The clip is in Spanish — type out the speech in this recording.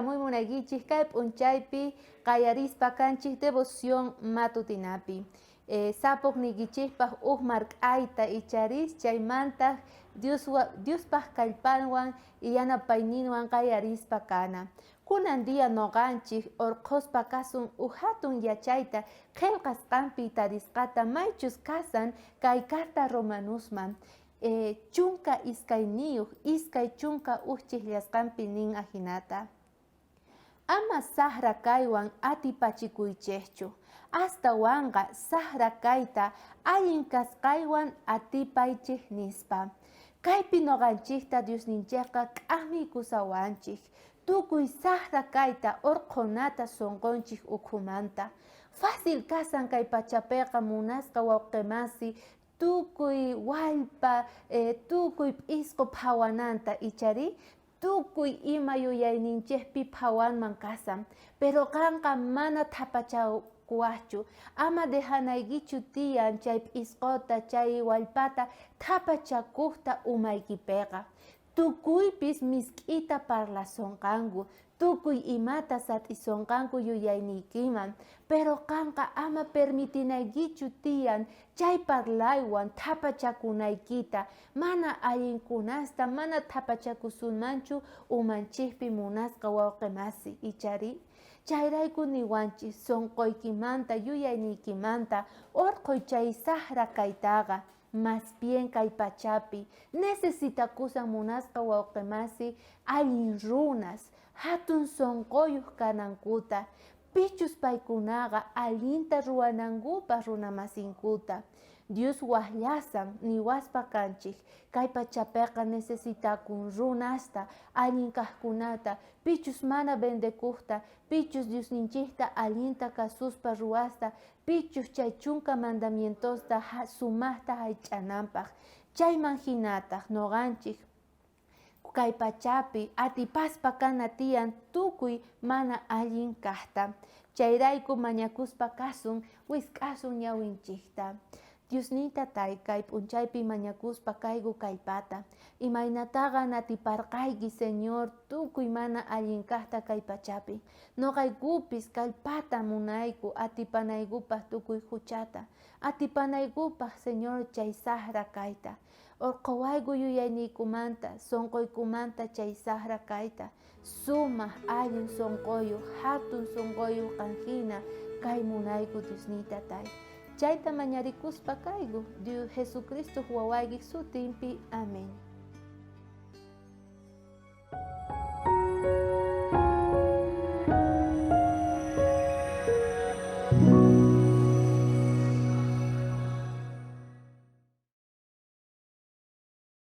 muy munaguichis kay p'unchaypi qayarispa kanchis devoción matutinapi. Sapok nigichikpaq mark'ayta icharis chaymanta Diospaq kallpanwan y yanapayninwan qayarispa kana. Kunan día noqanchik urquspa kasun hatun yachayta qillqasqanpi tarisqata maychus kasan kay carta romanusman. Chunka iskayniyuq iskay chunka chikllashqanpi nin ajinata. Ama sahra kaywan atipachikuychikchu. Hasta wanga sahra kayta allin kasqaywan atipaychik nispa. Kaypi noqanchikta Diosninchikqa k'ahmi kusawanchik. Tukuy sahra kayta urqunata sunqunchik ukhumanta. Fácil kasan kay pachapiqa munasqa wawqimasi tukuy wallpa, tukuy p'isqu phawananta ichari tukuy ima yuyayninchikpi phawanman kasan. Pero qanqa mana thapachakuwaqchu. Ama dejanaykichu tiyan chay p'isquta chay wallpata thapachakuqta umaykipiqa. Tukuypis misk'ita parlasunqanku. Tukuy imata sat'isunqanku yuyaynikiman. Pero qanqa ama permitinaykichu tiyan chay parlaywan thapachakunaykita mana allinkunasta mana thapachakusunmanchu umanchikpi munasqa wawqimasi ichari. Chayrayku niwanchik sunquykimanta yuyaynikimanta urquy chay sahra kaytaqa más bien kay pachapi necesitakusan munasqa wawqimasi allin runas hatun sunquyuq kanankuta pichus paykunaqa allinta ruwanankupas runamasinkuta. Dios waqllasan niwaspa kanchik kay pachapiqa necesitakun runasta allin kaqkunata pichus mana bendekuqta pichus Diosninchikta allinta kasuspa ruwasta pichus chay chunka mandamientosta sumaqta haych'ananpaq. Chayman hinataq noqanchik kay pachapi atipaspa kana tiyan tukuy mana allin kaqta. Chayrayku mañakuspa kasun wisk'asun ñawinchikta. Diosnita tay kay p'unchaypi mañakuspa kayku kallpata. Imaynataqa natiparqayki Señor tukuy mana allin kaqta kay pachapi. Noqaykupis kallpata munayku atipanaykupas tukuy huchata. Atipanaykupaq Señor chay sahra kayta. Urquwayku yuyayniykumanta sunquykumanta chay sahra kayta. Sumaq allin sunquyuq hatun sunquyuq kanhina kay munayku Diosnita tay. Chayta mañarikuspa kayku Dios Jesucristo wawayki sutinpi. Amén.